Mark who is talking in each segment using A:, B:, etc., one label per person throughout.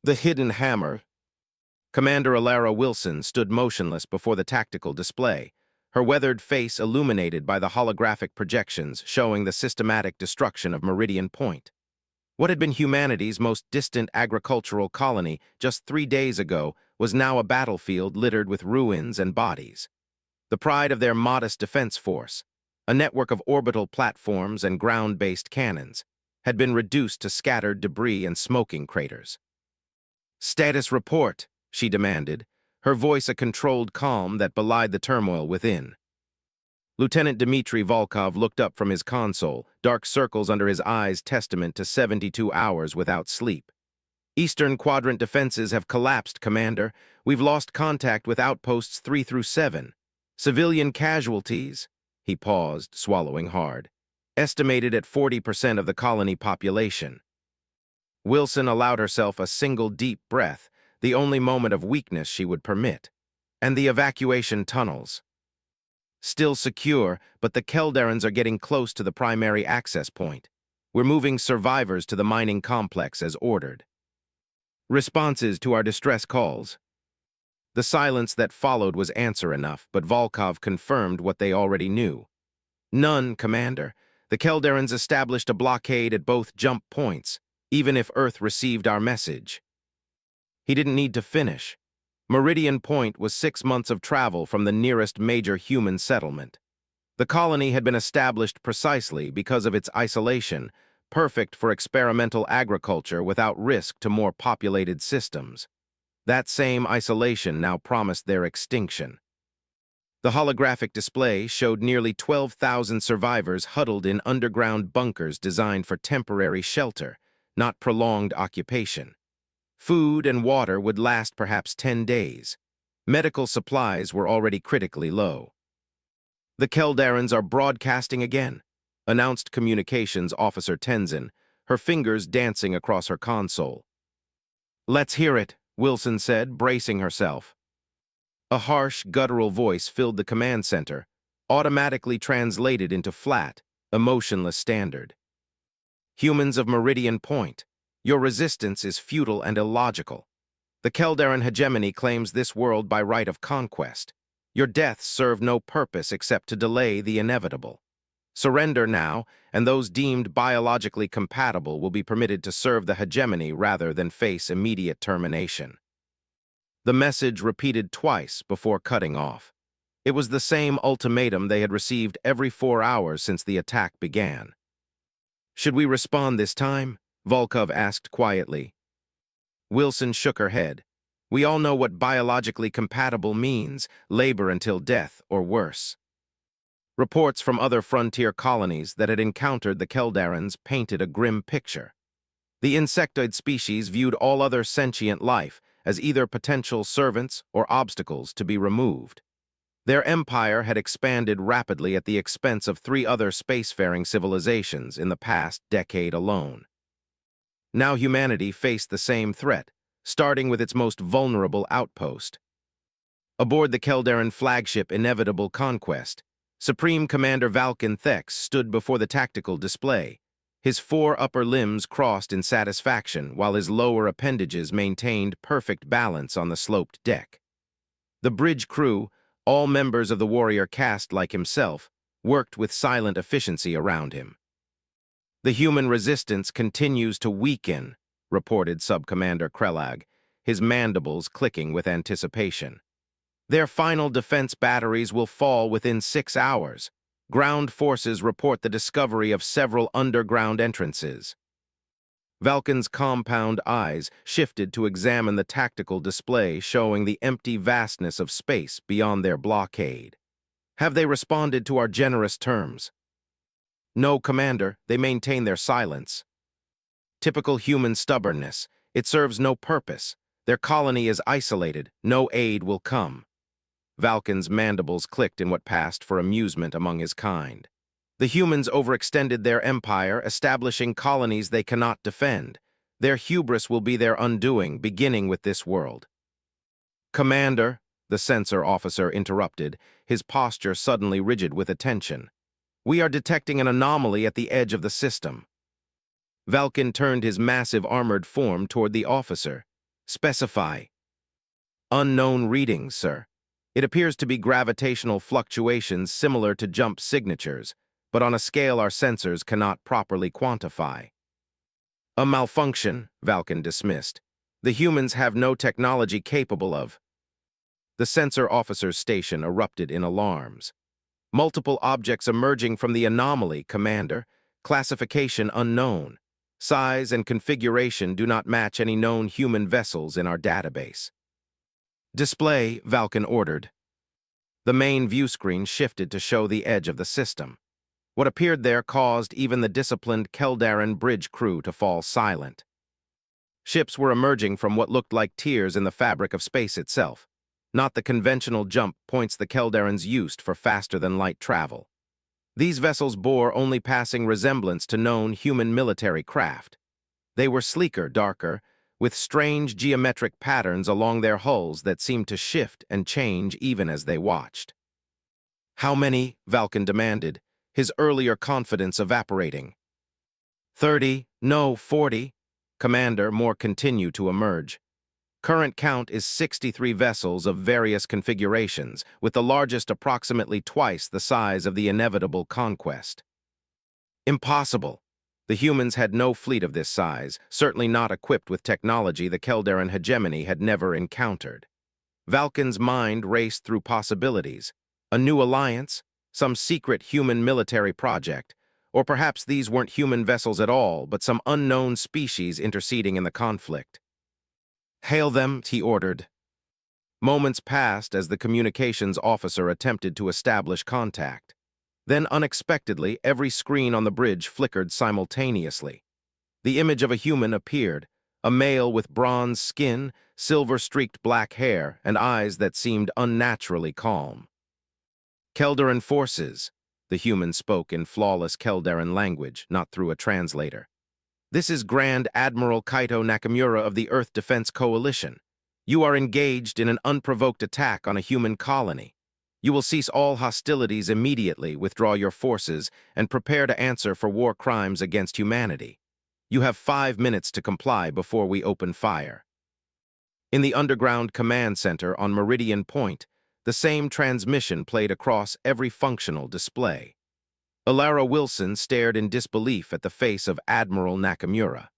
A: The hidden hammer. Commander Alara Wilson stood motionless before the tactical display, her weathered face illuminated by the holographic projections showing the systematic destruction of Meridian Point. What had been humanity's most distant agricultural colony just 3 days ago was now a battlefield littered with ruins and bodies. The pride of their modest defense force, a network of orbital platforms and ground-based cannons, had been reduced to scattered debris and smoking craters. "Status report," she demanded, her voice a controlled calm that belied the turmoil within. Lieutenant Dmitry Volkov looked up from his console, dark circles under his eyes testament to 72 hours without sleep. "Eastern Quadrant defenses have collapsed, Commander. We've lost contact with outposts 3 through 7. Civilian casualties," he paused, swallowing hard, "estimated at 40% of the colony population." Wilson allowed herself a single deep breath, the only moment of weakness she would permit. "And the evacuation tunnels?" "Still secure, but the Keldarans are getting close to the primary access point. We're moving survivors to the mining complex as ordered." "Responses to our distress calls?" The silence that followed was answer enough, but Volkov confirmed what they already knew. "None, Commander. The Keldarans established a blockade at both jump points, even if Earth received our message." He didn't need to finish. Meridian Point was 6 months of travel from the nearest major human settlement. The colony had been established precisely because of its isolation, perfect for experimental agriculture without risk to more populated systems. That same isolation now promised their extinction. The holographic display showed nearly 12,000 survivors huddled in underground bunkers designed for temporary shelter, not prolonged occupation. Food and water would last perhaps 10 days. Medical supplies were already critically low. "The Keldarans are broadcasting again," announced Communications Officer Tenzin, her fingers dancing across her console. "Let's hear it," Wilson said, bracing herself. A harsh, guttural voice filled the command center, automatically translated into flat, emotionless standard. "Humans of Meridian Point, your resistance is futile and illogical. The Keldaran hegemony claims this world by right of conquest. Your deaths serve no purpose except to delay the inevitable. Surrender now, and those deemed biologically compatible will be permitted to serve the hegemony rather than face immediate termination." The message repeated twice before cutting off. It was the same ultimatum they had received every 4 hours since the attack began. "Should we respond this time?" Volkov asked quietly. Wilson shook her head. "We all know what biologically compatible means, labor until death or worse." Reports from other frontier colonies that had encountered the Keldarans painted a grim picture. The insectoid species viewed all other sentient life as either potential servants or obstacles to be removed. Their empire had expanded rapidly at the expense of 3 other spacefaring civilizations in the past decade alone. Now humanity faced the same threat, starting with its most vulnerable outpost. Aboard the Keldaran flagship Inevitable Conquest, Supreme Commander Valken Thex stood before the tactical display, his 4 upper limbs crossed in satisfaction while his lower appendages maintained perfect balance on the sloped deck. The bridge crew, all members of the warrior caste like himself, worked with silent efficiency around him. "The human resistance continues to weaken," reported Subcommander Krelag, his mandibles clicking with anticipation. "Their final defense batteries will fall within 6 hours. Ground forces report the discovery of several underground entrances." Valken's compound eyes shifted to examine the tactical display showing the empty vastness of space beyond their blockade. "Have they responded to our generous terms?" "No, Commander, they maintain their silence." "Typical human stubbornness. It serves no purpose. Their colony is isolated. No aid will come." Valken's mandibles clicked in what passed for amusement among his kind. "The humans overextended their empire, establishing colonies they cannot defend. Their hubris will be their undoing, beginning with this world." "Commander," the censor officer interrupted, his posture suddenly rigid with attention. "We are detecting an anomaly at the edge of the system." Valken turned his massive armored form toward the officer. Specify. Unknown readings, sir. It appears to be gravitational fluctuations similar to jump signatures, but on a scale our sensors cannot properly quantify. A malfunction, Valken dismissed. The humans have no technology capable of. The sensor officer's station erupted in alarms. Multiple objects emerging from the anomaly, Commander. Classification unknown. Size and configuration do not match any known human vessels in our database. Display, Valken ordered. The main view screen shifted to show the edge of the system. What appeared there caused even the disciplined Keldaran bridge crew to fall silent. Ships were emerging from what looked like tears in the fabric of space itself, not the conventional jump points the Keldarans used for faster-than-light travel. These vessels bore only passing resemblance to known human military craft. They were sleeker, darker, with strange geometric patterns along their hulls that seemed to shift and change even as they watched. How many? Valken demanded, his earlier confidence evaporating. 30, no, 40. Commander, more continue to emerge. Current count is 63 vessels of various configurations, with the largest approximately twice the size of the inevitable conquest. Impossible. The humans had no fleet of this size, certainly not equipped with technology the Keldaran hegemony had never encountered. Valken's mind raced through possibilities. A new alliance? Some secret human military project? Or perhaps these weren't human vessels at all, but some unknown species interceding in the conflict. Hail them, he ordered. Moments passed as the communications officer attempted to establish contact. Then, unexpectedly, every screen on the bridge flickered simultaneously. The image of a human appeared, a male with bronze skin, silver-streaked black hair, and eyes that seemed unnaturally calm. Keldaran forces, the human spoke in flawless Keldaran language, not through a translator. This is Grand Admiral Kaito Nakamura of the Earth Defense Coalition. You are engaged in an unprovoked attack on a human colony. You will cease all hostilities immediately, withdraw your forces, and prepare to answer for war crimes against humanity. You have 5 minutes to comply before we open fire. In the underground command center on Meridian Point, the same transmission played across every functional display. Alara Wilson stared in disbelief at the face of Admiral Nakamura.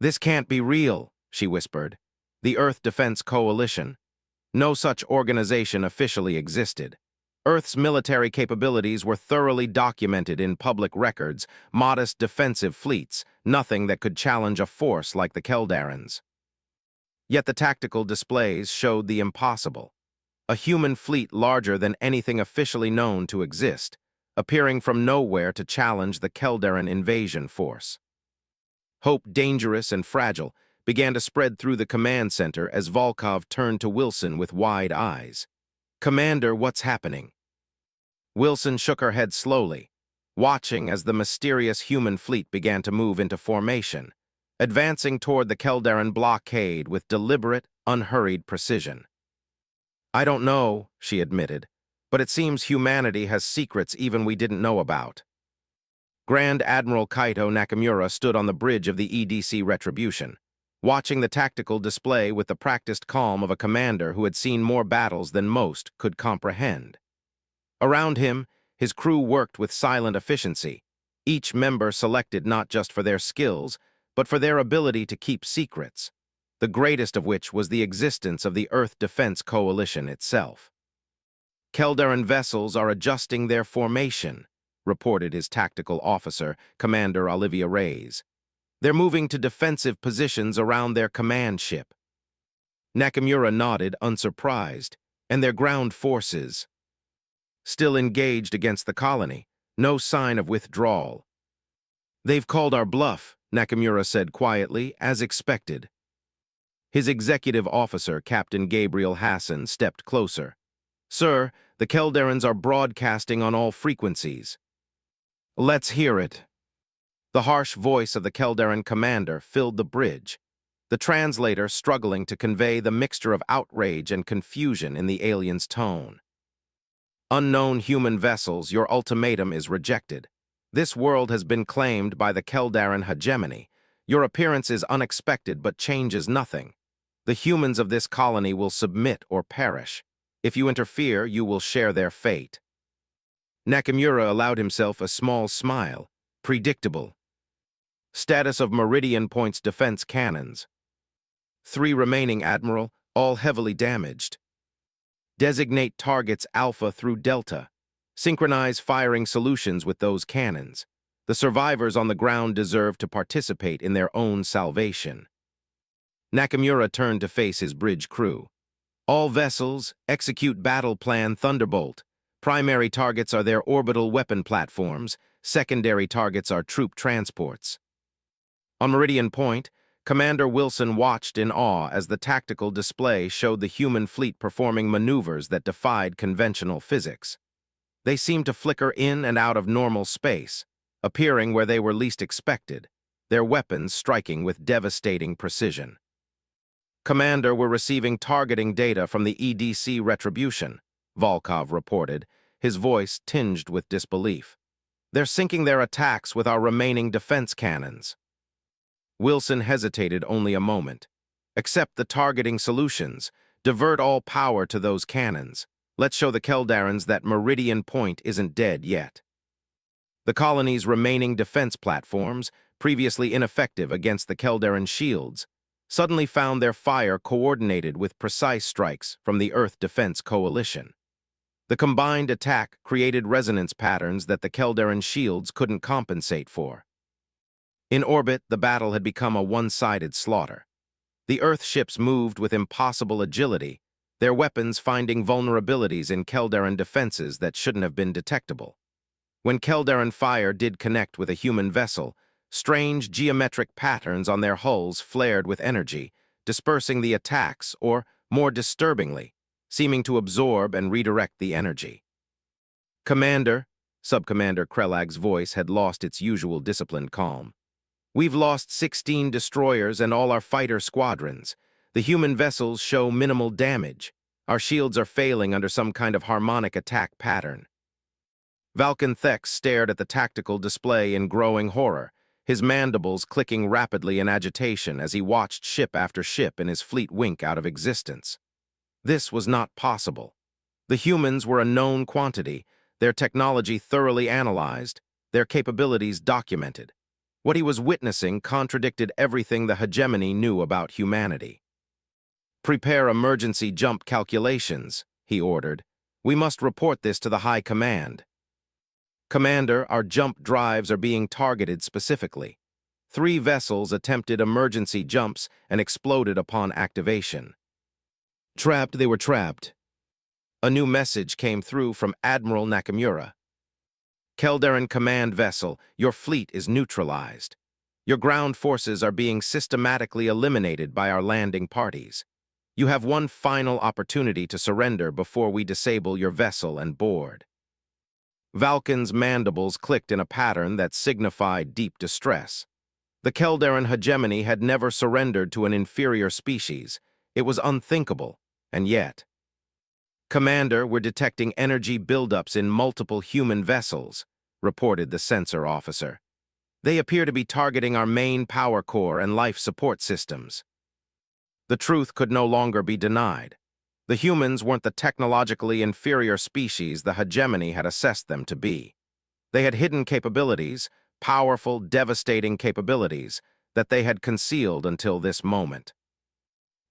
A: "This can't be real," she whispered. "The Earth Defense Coalition. No such organization officially existed. Earth's military capabilities were thoroughly documented in public records, modest defensive fleets, nothing that could challenge a force like the Keldarans." Yet the tactical displays showed the impossible. A human fleet larger than anything officially known to exist, appearing from nowhere to challenge the Keldaran invasion force. Hope, dangerous and fragile, began to spread through the command center as Volkov turned to Wilson with wide eyes. "Commander, what's happening?" Wilson shook her head slowly, watching as the mysterious human fleet began to move into formation, advancing toward the Keldaran blockade with deliberate, unhurried precision. "I don't know," she admitted, "but it seems humanity has secrets even we didn't know about." Grand Admiral Kaito Nakamura stood on the bridge of the EDC Retribution, watching the tactical display with the practiced calm of a commander who had seen more battles than most could comprehend. Around him, his crew worked with silent efficiency, each member selected not just for their skills, but for their ability to keep secrets, the greatest of which was the existence of the Earth Defense Coalition itself. "Keldaran vessels are adjusting their formation," reported his tactical officer, Commander Olivia Reyes. "They're moving to defensive positions around their command ship." Nakamura nodded, unsurprised. "And their ground forces?" "Still engaged against the colony. No sign of withdrawal." "They've called our bluff," Nakamura said quietly, as expected. His executive officer, Captain Gabriel Hassan, stepped closer. "Sir, the Keldarans are broadcasting on all frequencies." "Let's hear it." The harsh voice of the Keldaran commander filled the bridge, the translator struggling to convey the mixture of outrage and confusion in the alien's tone. "Unknown human vessels, your ultimatum is rejected. This world has been claimed by the Keldaran hegemony. Your appearance is unexpected but changes nothing. The humans of this colony will submit or perish. If you interfere, you will share their fate. Nakamura allowed himself a small smile. Predictable. Status of Meridian Point's defense cannons. 3 remaining, Admiral, all heavily damaged. Designate targets Alpha through Delta. Synchronize firing solutions with those cannons. The survivors on the ground deserve to participate in their own salvation. Nakamura turned to face his bridge crew. All vessels, execute battle plan Thunderbolt. Primary targets are their orbital weapon platforms. Secondary targets are troop transports. On Meridian Point, Commander Wilson watched in awe as the tactical display showed the human fleet performing maneuvers that defied conventional physics. They seemed to flicker in and out of normal space, appearing where they were least expected, their weapons striking with devastating precision. Commander, we're receiving targeting data from the EDC Retribution, Volkov reported, his voice tinged with disbelief. They're syncing their attacks with our remaining defense cannons. Wilson hesitated only a moment. Accept the targeting solutions. Divert all power to those cannons. Let's show the Keldarans that Meridian Point isn't dead yet. The colony's remaining defense platforms, previously ineffective against the Keldaran shields, suddenly found their fire coordinated with precise strikes from the Earth Defense Coalition. The combined attack created resonance patterns that the Keldaran shields couldn't compensate for. In orbit, the battle had become a one-sided slaughter. The Earth ships moved with impossible agility, their weapons finding vulnerabilities in Keldaran defenses that shouldn't have been detectable. When Keldaran fire did connect with a human vessel, strange geometric patterns on their hulls flared with energy, dispersing the attacks or, more disturbingly, seeming to absorb and redirect the energy. Commander, Subcommander Krelag's voice had lost its usual disciplined calm. We've lost 16 destroyers and all our fighter squadrons. The human vessels show minimal damage. Our shields are failing under some kind of harmonic attack pattern. Valken Thex stared at the tactical display in growing horror, his mandibles clicking rapidly in agitation as he watched ship after ship in his fleet wink out of existence. This was not possible. The humans were a known quantity, their technology thoroughly analyzed, their capabilities documented. What he was witnessing contradicted everything the hegemony knew about humanity. Prepare emergency jump calculations, he ordered. We must report this to the High Command. Commander, our jump drives are being targeted specifically. 3 vessels attempted emergency jumps and exploded upon activation. Trapped, they were trapped. A new message came through from Admiral Nakamura. Keldaran command vessel, your fleet is neutralized. Your ground forces are being systematically eliminated by our landing parties. You have one final opportunity to surrender before we disable your vessel and board. Valken's mandibles clicked in a pattern that signified deep distress. The Keldaran hegemony had never surrendered to an inferior species. It was unthinkable, and yet. Commander, we're detecting energy buildups in multiple human vessels, reported the sensor officer. They appear to be targeting our main power core and life support systems. The truth could no longer be denied. The humans weren't the technologically inferior species the hegemony had assessed them to be. They had hidden capabilities, powerful, devastating capabilities, that they had concealed until this moment.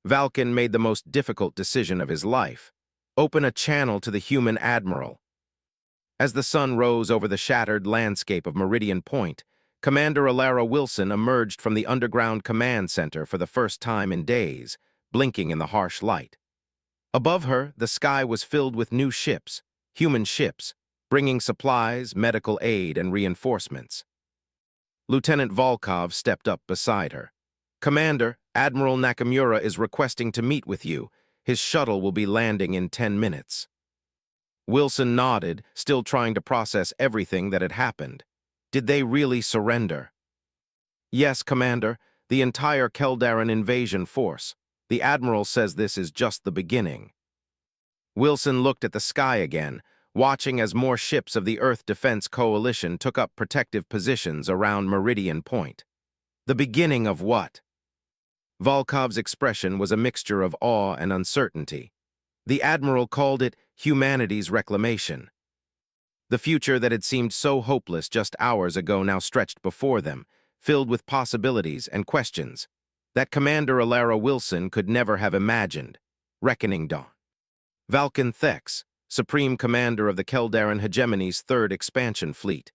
A: Valken made the most difficult decision of his life. Open a channel to the human admiral. As the sun rose over the shattered landscape of Meridian Point, Commander Alara Wilson emerged from the underground command center for the first time in days, blinking in the harsh light. Above her, the sky was filled with new ships, human ships, bringing supplies, medical aid, and reinforcements. Lieutenant Volkov stepped up beside her. Commander, Admiral Nakamura is requesting to meet with you. His shuttle will be landing in 10 minutes. Wilson nodded, still trying to process everything that had happened. Did they really surrender? Yes, Commander, the entire Keldaran invasion force. The Admiral says this is just the beginning. Wilson looked at the sky again, watching as more ships of the Earth Defense Coalition took up protective positions around Meridian Point. The beginning of what? Volkov's expression was a mixture of awe and uncertainty. The admiral called it humanity's reclamation. The future that had seemed so hopeless just hours ago now stretched before them, filled with possibilities and questions that Commander Alara Wilson could never have imagined. Reckoning dawn. Valken Thex, Supreme Commander of the Keldaran Hegemony's Third Expansion Fleet,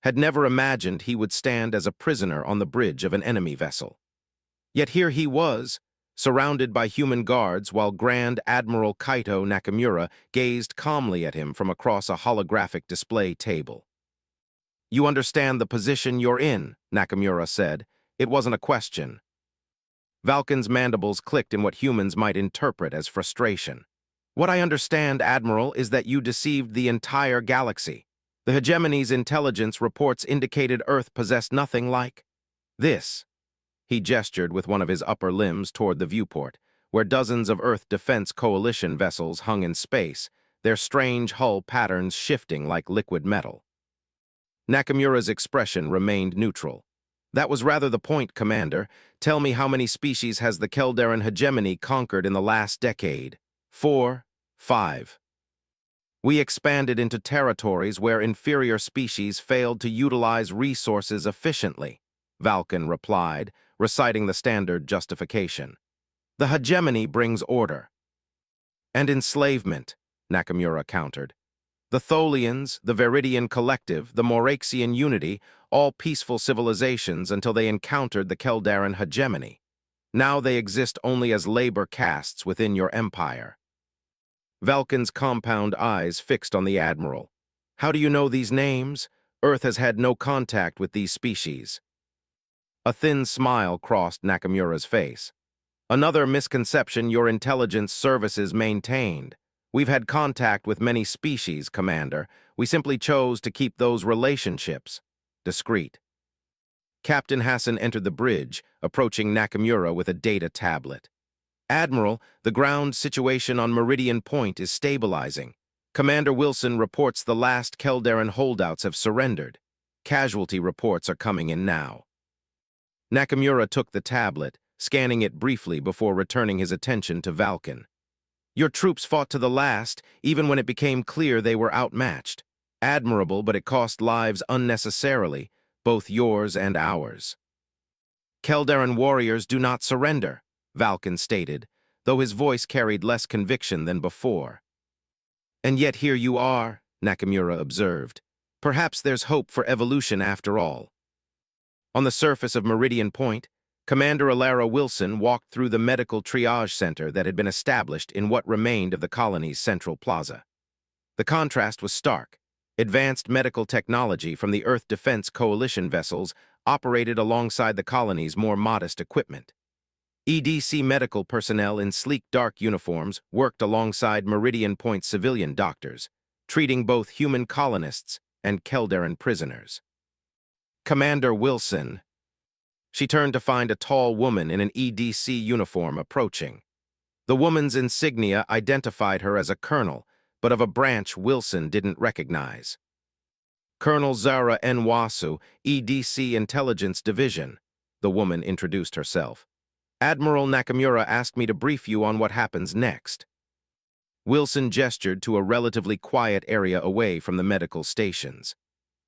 A: had never imagined he would stand as a prisoner on the bridge of an enemy vessel. Yet here he was, surrounded by human guards while Grand Admiral Kaito Nakamura gazed calmly at him from across a holographic display table. "You understand the position you're in," Nakamura said. It wasn't a question. Valken's mandibles clicked in what humans might interpret as frustration. "What I understand, Admiral, is that you deceived the entire galaxy. The hegemony's intelligence reports indicated Earth possessed nothing like this." He gestured with one of his upper limbs toward the viewport, where dozens of Earth Defense Coalition vessels hung in space, their strange hull patterns shifting like liquid metal. Nakamura's expression remained neutral. "That was rather the point, Commander. Tell me, how many species has the Keldaran hegemony conquered in the last decade?" 4, 5. "We expanded into territories where inferior species failed to utilize resources efficiently," Valken replied, reciting the standard justification. "The hegemony brings order." "And enslavement," Nakamura countered. "The Tholians, the Veridian Collective, the Moraxian Unity, all peaceful civilizations until they encountered the Keldaran hegemony. Now they exist only as labor castes within your empire." Valken's compound eyes fixed on the Admiral. "How do you know these names? Earth has had no contact with these species." A thin smile crossed Nakamura's face. "Another misconception your intelligence services maintained. We've had contact with many species, Commander. We simply chose to keep those relationships discreet." Captain Hassan entered the bridge, approaching Nakamura with a data tablet. "Admiral, the ground situation on Meridian Point is stabilizing. Commander Wilson reports the last Keldaran holdouts have surrendered. Casualty reports are coming in now." Nakamura took the tablet, scanning it briefly before returning his attention to Valken. "Your troops fought to the last, even when it became clear they were outmatched. Admirable, but it cost lives unnecessarily, both yours and ours." "Keldaran warriors do not surrender," Valken stated, though his voice carried less conviction than before. "And yet here you are," Nakamura observed. "Perhaps there's hope for evolution after all." On the surface of Meridian Point, Commander Alara Wilson walked through the medical triage center that had been established in what remained of the colony's central plaza. The contrast was stark. Advanced medical technology from the Earth Defense Coalition vessels operated alongside the colony's more modest equipment. EDC medical personnel in sleek dark uniforms worked alongside Meridian Point civilian doctors, treating both human colonists and Keldaran prisoners. "Commander Wilson." She turned to find a tall woman in an EDC uniform approaching. The woman's insignia identified her as a colonel, but of a branch Wilson didn't recognize. "Colonel Zara Nwasu, EDC Intelligence Division," the woman introduced herself. "Admiral Nakamura asked me to brief you on what happens next." Wilson gestured to a relatively quiet area away from the medical stations.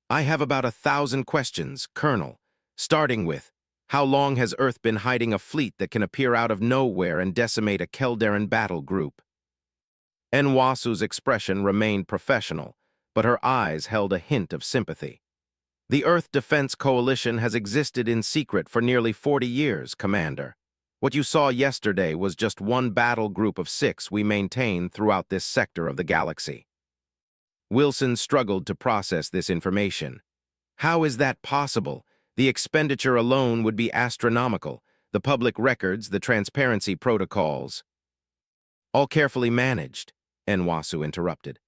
A: "I have about 1,000 questions, Colonel, starting with, how long has Earth been hiding a fleet that can appear out of nowhere and decimate a Keldaran battle group?" Nwasu's expression remained professional, but her eyes held a hint of sympathy. "The Earth Defense Coalition has existed in secret for nearly 40 years, Commander. What you saw yesterday was just one battle group of 6 we maintain throughout this sector of the galaxy." Wilson struggled to process this information. How is that possible? The expenditure alone would be astronomical. The public records, the transparency protocols. "All carefully managed," Nwasu interrupted.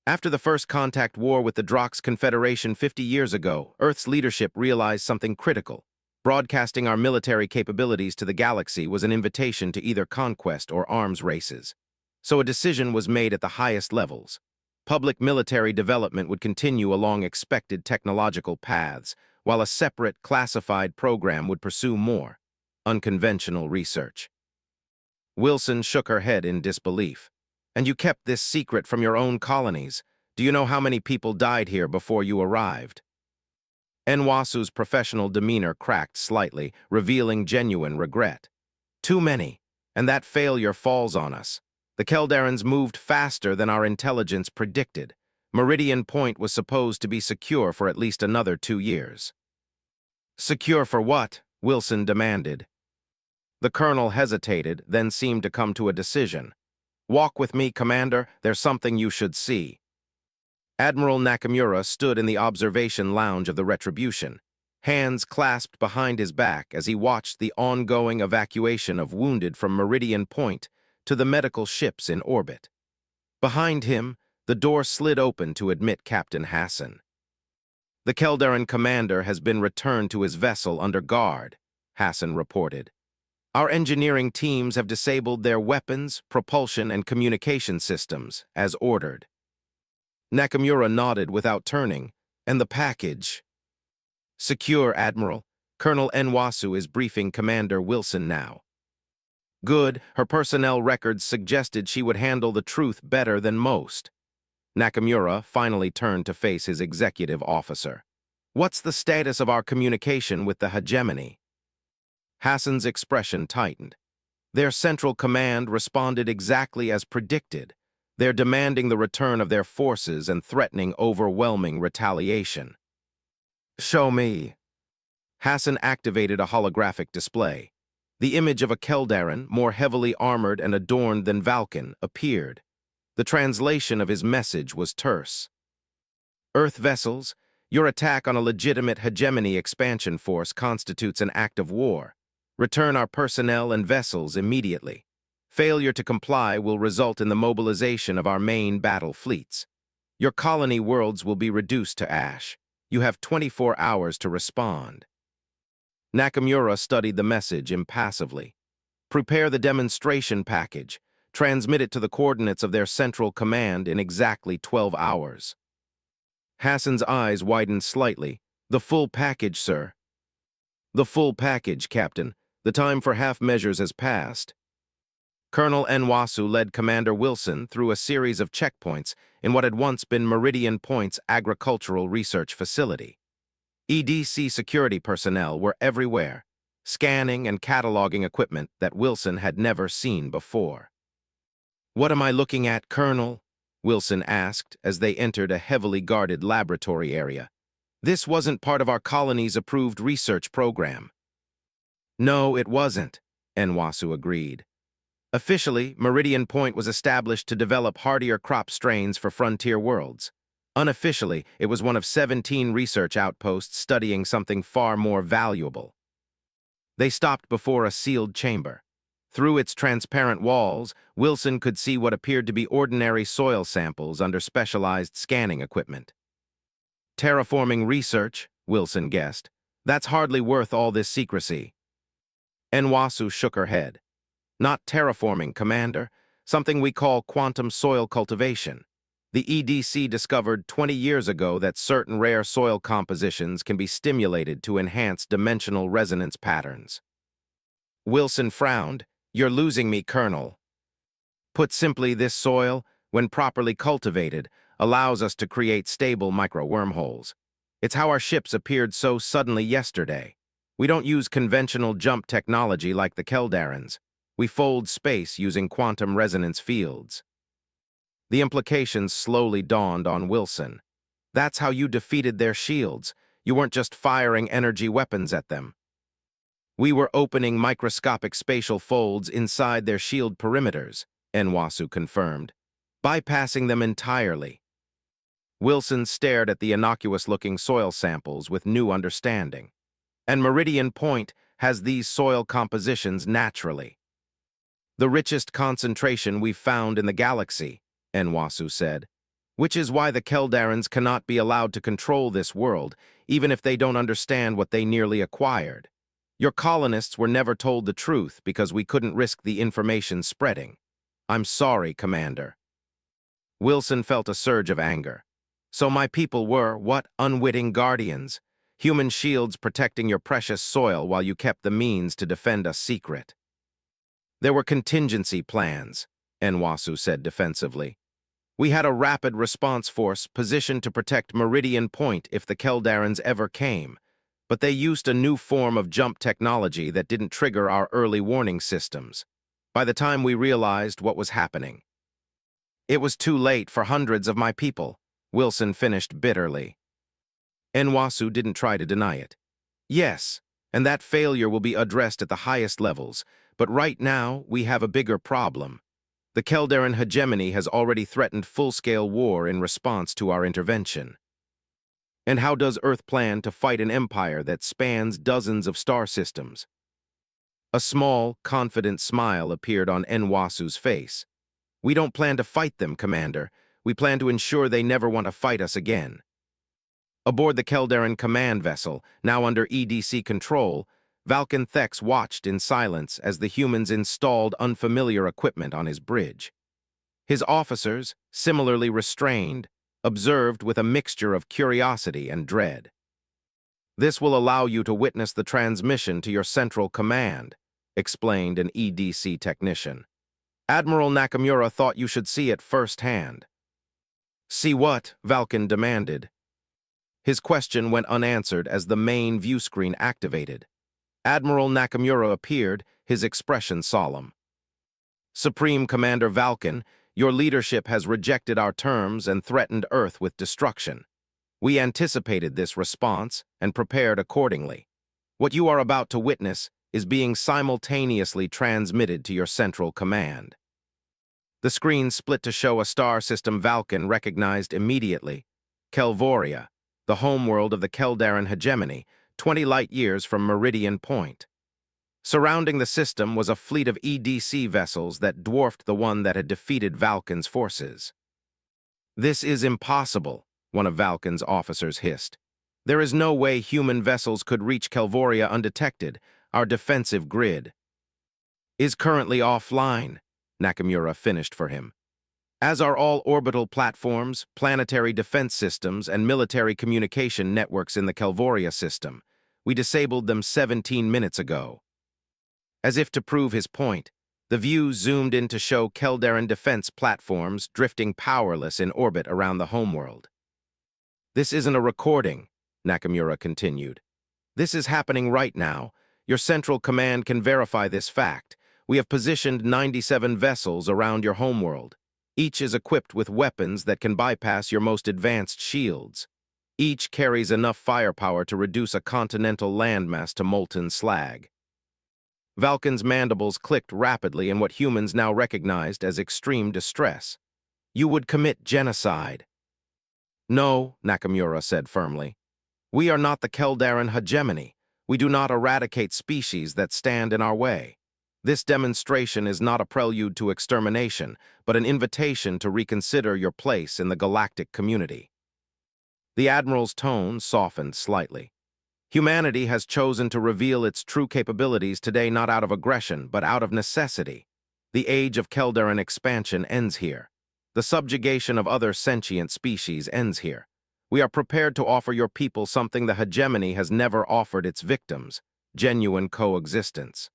A: "After the first contact war with the Drox Confederation 50 years ago, Earth's leadership realized something critical. Broadcasting our military capabilities to the galaxy was an invitation to either conquest or arms races. So a decision was made at the highest levels. Public military development would continue along expected technological paths, while a separate, classified program would pursue more unconventional research. Wilson shook her head in disbelief. And you kept this secret from your own colonies. Do you know how many people died here before you arrived? Nwasu's professional demeanor cracked slightly, revealing genuine regret. Too many, and that failure falls on us. The Keldarans moved faster than our intelligence predicted. Meridian Point was supposed to be secure for at least another 2 years. Secure for what? Wilson demanded. The colonel hesitated, then seemed to come to a decision. Walk with me, Commander. There's something you should see. Admiral Nakamura stood in the observation lounge of the Retribution, hands clasped behind his back as he watched the ongoing evacuation of wounded from Meridian Point to the medical ships in orbit. Behind him, the door slid open to admit Captain Hassan. The Keldaran commander has been returned to his vessel under guard, Hassan reported. Our engineering teams have disabled their weapons, propulsion, and communication systems, as ordered. Nakamura nodded without turning. And the package? Secure, Admiral. Colonel Nwasu is briefing Commander Wilson now. Good, her personnel records suggested she would handle the truth better than most. Nakamura finally turned to face his executive officer. What's the status of our communication with the hegemony? Hassan's expression tightened. Their central command responded exactly as predicted. They're demanding the return of their forces and threatening overwhelming retaliation. Show me. Hassan activated a holographic display. The image of a Keldaran, more heavily armored and adorned than Valken, appeared. The translation of his message was terse. Earth vessels, your attack on a legitimate hegemony expansion force constitutes an act of war. Return our personnel and vessels immediately. Failure to comply will result in the mobilization of our main battle fleets. Your colony worlds will be reduced to ash. You have 24 hours to respond. Nakamura studied the message impassively. Prepare the demonstration package. Transmit it to the coordinates of their central command in exactly 12 hours. Hassan's eyes widened slightly. The full package, sir. The full package, Captain. The time for half measures has passed. Colonel Nwasu led Commander Wilson through a series of checkpoints in what had once been Meridian Point's agricultural research facility. EDC security personnel were everywhere, scanning and cataloging equipment that Wilson had never seen before. What am I looking at, Colonel? Wilson asked as they entered a heavily guarded laboratory area. This wasn't part of our colony's approved research program. No, it wasn't, Nwasu agreed. Officially, Meridian Point was established to develop hardier crop strains for frontier worlds. Unofficially, it was one of 17 research outposts studying something far more valuable. They stopped before a sealed chamber. Through its transparent walls, Wilson could see what appeared to be ordinary soil samples under specialized scanning equipment. Terraforming research, Wilson guessed. That's hardly worth all this secrecy. Nwasu shook her head. Not terraforming, Commander. Something we call quantum soil cultivation. The EDC discovered 20 years ago that certain rare soil compositions can be stimulated to enhance dimensional resonance patterns. Wilson frowned. You're losing me, Colonel. Put simply, this soil, when properly cultivated, allows us to create stable micro-wormholes. It's how our ships appeared so suddenly yesterday. We don't use conventional jump technology like the Keldarans. We fold space using quantum resonance fields. The implications slowly dawned on Wilson. That's how you defeated their shields. You weren't just firing energy weapons at them. We were opening microscopic spatial folds inside their shield perimeters, Nwasu confirmed, bypassing them entirely. Wilson stared at the innocuous-looking soil samples with new understanding. And Meridian Point has these soil compositions naturally. The richest concentration we've found in the galaxy, Nwasu said, which is why the Keldarans cannot be allowed to control this world, even if they don't understand what they nearly acquired. Your colonists were never told the truth because we couldn't risk the information spreading. I'm sorry, Commander. Wilson felt a surge of anger. So my people were, what, unwitting guardians? human shields protecting your precious soil while you kept the means to defend us secret. There were contingency plans, Enwasu said defensively. We had a rapid response force positioned to protect Meridian Point if the Keldarans ever came, but they used a new form of jump technology that didn't trigger our early warning systems. By the time we realized what was happening, it was too late for hundreds of my people, Wilson finished bitterly. Enwasu didn't try to deny it. Yes, and that failure will be addressed at the highest levels, but right now we have a bigger problem. The Keldaran hegemony has already threatened full-scale war in response to our intervention. And how does Earth plan to fight an empire that spans dozens of star systems? A small, confident smile appeared on Enwasu's face. We don't plan to fight them, Commander. We plan to ensure they never want to fight us again. Aboard the Keldaran command vessel, now under EDC control, Valken Thex watched in silence as the humans installed unfamiliar equipment on his bridge. His officers, similarly restrained, observed with a mixture of curiosity and dread. This will allow you to witness the transmission to your central command, explained an EDC technician. Admiral Nakamura thought you should see it firsthand. See what? Valken demanded. His question went unanswered as the main view screen activated. Admiral Nakamura appeared, his expression solemn. Supreme Commander Valken, your leadership has rejected our terms and threatened Earth with destruction. We anticipated this response and prepared accordingly. What you are about to witness is being simultaneously transmitted to your central command. The screen split to show a star system Valken recognized immediately, Kelvoria, the homeworld of the Keldaran hegemony, 20 light-years from Meridian Point. Surrounding the system was a fleet of EDC vessels that dwarfed the one that had defeated Valken's forces. This is impossible, one of Valken's officers hissed. There is no way human vessels could reach Kelvoria undetected. Our defensive grid is currently offline, Nakamura finished for him. As are all orbital platforms, planetary defense systems, and military communication networks in the Kelvoria system. We disabled them 17 minutes ago. As if to prove his point, the view zoomed in to show Keldaran defense platforms drifting powerless in orbit around the homeworld. This isn't a recording, Nakamura continued. This is happening right now. Your central command can verify this fact. We have positioned 97 vessels around your homeworld. Each is equipped with weapons that can bypass your most advanced shields. Each carries enough firepower to reduce a continental landmass to molten slag. Valken's mandibles clicked rapidly in what humans now recognized as extreme distress. You would commit genocide. No, Nakamura said firmly. We are not the Keldaran hegemony. We do not eradicate species that stand in our way. This demonstration is not a prelude to extermination, but an invitation to reconsider your place in the galactic community. The Admiral's tone softened slightly. Humanity has chosen to reveal its true capabilities today not out of aggression, but out of necessity. The age of Keldaran expansion ends here. The subjugation of other sentient species ends here. We are prepared to offer your people something the hegemony has never offered its victims: genuine coexistence.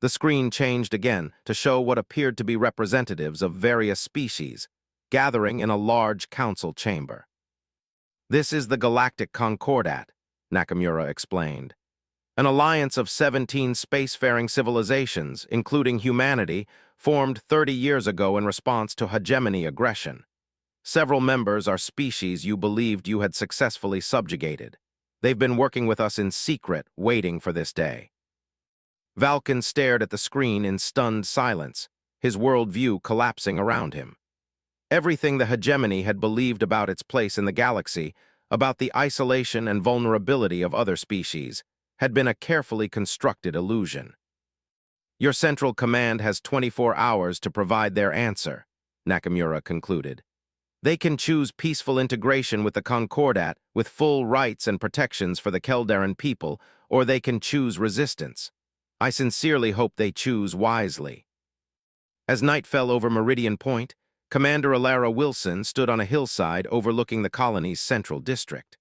A: The screen changed again to show what appeared to be representatives of various species, gathering in a large council chamber. This is the Galactic Concordat, Nakamura explained. An alliance of 17 spacefaring civilizations, including humanity, formed 30 years ago in response to hegemony aggression. Several members are species you believed you had successfully subjugated. They've been working with us in secret, waiting for this day. Valken stared at the screen in stunned silence, his worldview collapsing around him. Everything the hegemony had believed about its place in the galaxy, about the isolation and vulnerability of other species, had been a carefully constructed illusion. Your central command has 24 hours to provide their answer, Nakamura concluded. They can choose peaceful integration with the Concordat with full rights and protections for the Keldaran people, or they can choose resistance. I sincerely hope they choose wisely. As night fell over Meridian Point, Commander Alara Wilson stood on a hillside overlooking the colony's central district.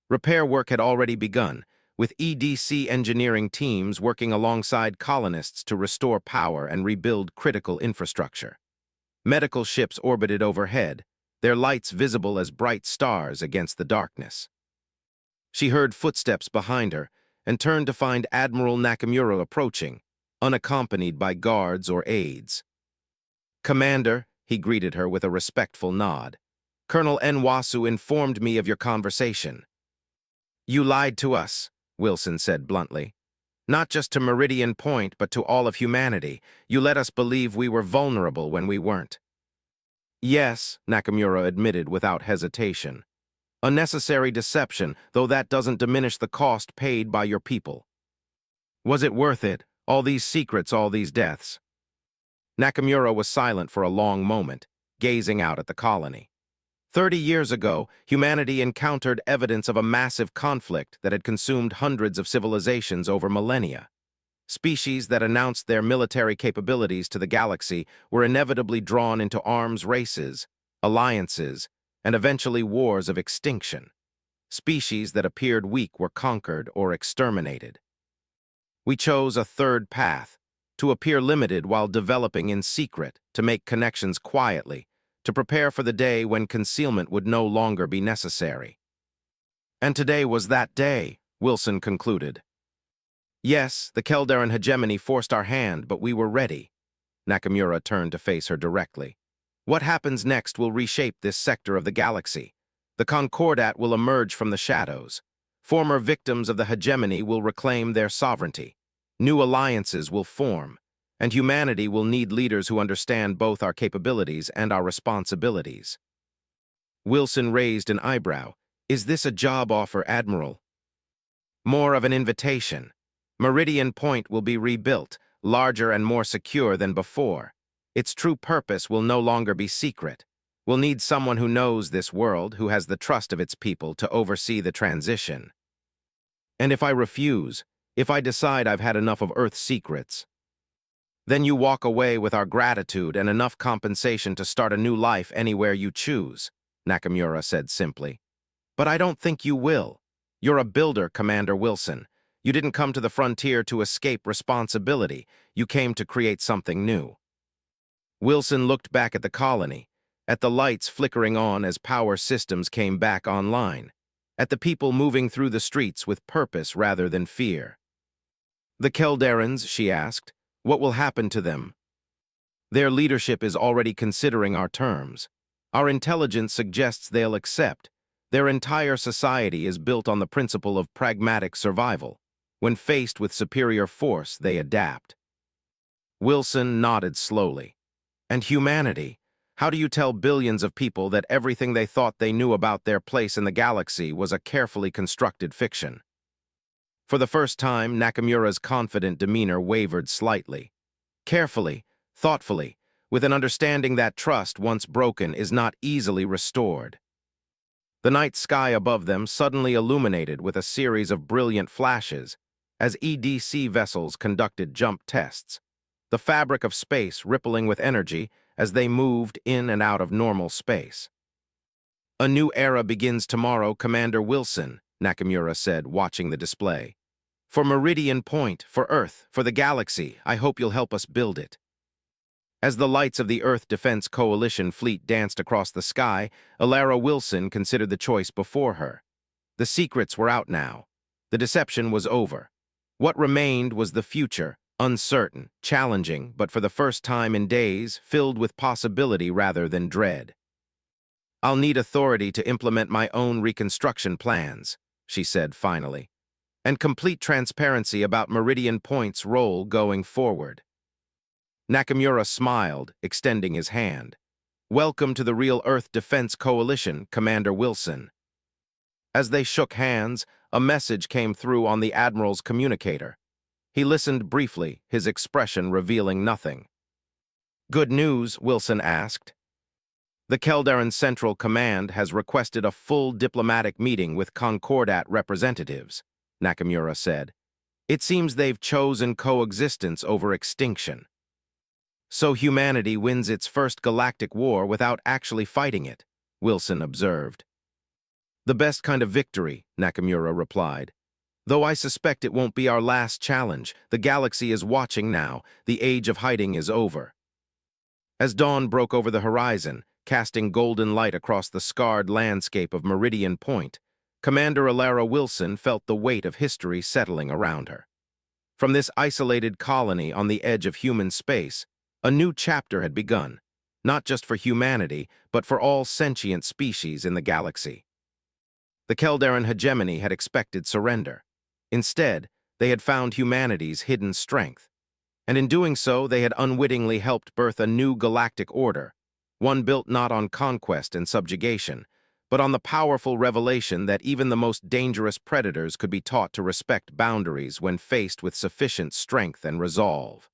A: Repair work had already begun, with EDC engineering teams working alongside colonists to restore power and rebuild critical infrastructure. Medical ships orbited overhead, their lights visible as bright stars against the darkness. She heard footsteps behind her and turned to find Admiral Nakamura approaching, unaccompanied by guards or aides. "Commander," he greeted her with a respectful nod. "Colonel Nwasu informed me of your conversation." "You lied to us," Wilson said bluntly. "Not just to Meridian Point, but to all of humanity. You let us believe we were vulnerable when we weren't." "Yes," Nakamura admitted without hesitation. "A necessary deception, though that doesn't diminish the cost paid by your people." "Was it worth it? All these secrets, all these deaths?" Nakamura was silent for a long moment, gazing out at the colony. 30 years ago, humanity encountered evidence of a massive conflict that had consumed hundreds of civilizations over millennia. Species that announced their military capabilities to the galaxy were inevitably drawn into arms races, alliances, and eventually wars of extinction. Species that appeared weak were conquered or exterminated. We chose a third path, to appear limited while developing in secret, to make connections quietly, to prepare for the day when concealment would no longer be necessary. And today was that day, Wilson concluded. "Yes, the Keldaran hegemony forced our hand, but we were ready." Nakamura turned to face her directly. "What happens next will reshape this sector of the galaxy. The Concordat will emerge from the shadows. Former victims of the hegemony will reclaim their sovereignty. New alliances will form, and humanity will need leaders who understand both our capabilities and our responsibilities." Wilson raised an eyebrow. "Is this a job offer, Admiral?" "More of an invitation. Meridian Point will be rebuilt, larger and more secure than before. Its true purpose will no longer be secret. We'll need someone who knows this world, who has the trust of its people to oversee the transition." "And if I refuse, if I decide I've had enough of Earth's secrets?" "Then you walk away with our gratitude and enough compensation to start a new life anywhere you choose," Nakamura said simply. "But I don't think you will. You're a builder, Commander Wilson. You didn't come to the frontier to escape responsibility. You came to create something new." Wilson looked back at the colony, at the lights flickering on as power systems came back online, at the people moving through the streets with purpose rather than fear. "The Keldarans," she asked, "what will happen to them?" "Their leadership is already considering our terms. Our intelligence suggests they'll accept. Their entire society is built on the principle of pragmatic survival. When faced with superior force, they adapt." Wilson nodded slowly. "And humanity? How do you tell billions of people that everything they thought they knew about their place in the galaxy was a carefully constructed fiction?" For the first time, Nakamura's confident demeanor wavered slightly. "Carefully, thoughtfully, with an understanding that trust, once broken, is not easily restored." The night sky above them suddenly illuminated with a series of brilliant flashes as EDC vessels conducted jump tests, the fabric of space rippling with energy as they moved in and out of normal space. "A new era begins tomorrow, Commander Wilson," Nakamura said, watching the display. "For Meridian Point, for Earth, for the galaxy, I hope you'll help us build it." As the lights of the Earth Defense Coalition fleet danced across the sky, Alara Wilson considered the choice before her. The secrets were out now. The deception was over. What remained was the future, uncertain, challenging, but for the first time in days, filled with possibility rather than dread. "I'll need authority to implement my own reconstruction plans," she said finally, "and complete transparency about Meridian Point's role going forward." Nakamura smiled, extending his hand. "Welcome to the Real Earth Defense Coalition, Commander Wilson." As they shook hands, a message came through on the Admiral's communicator. He listened briefly, his expression revealing nothing. "Good news?" Wilson asked. "The Keldaran Central Command has requested a full diplomatic meeting with Concordat representatives," Nakamura said. "It seems they've chosen coexistence over extinction." "So humanity wins its first galactic war without actually fighting it," Wilson observed. The best kind of victory, Nakamura replied. Though I suspect it won't be our last challenge. The galaxy is watching now. The age of hiding is over. As dawn broke over the horizon, casting golden light across the scarred landscape of Meridian Point, Commander Alara Wilson felt the weight of history settling around her. From this isolated colony on the edge of human space, a new chapter had begun, not just for humanity, but for all sentient species in the galaxy. The Keldaran hegemony had expected surrender. Instead, they had found humanity's hidden strength. And in doing so, they had unwittingly helped birth a new galactic order, one built not on conquest and subjugation, but on the powerful revelation that even the most dangerous predators could be taught to respect boundaries when faced with sufficient strength and resolve.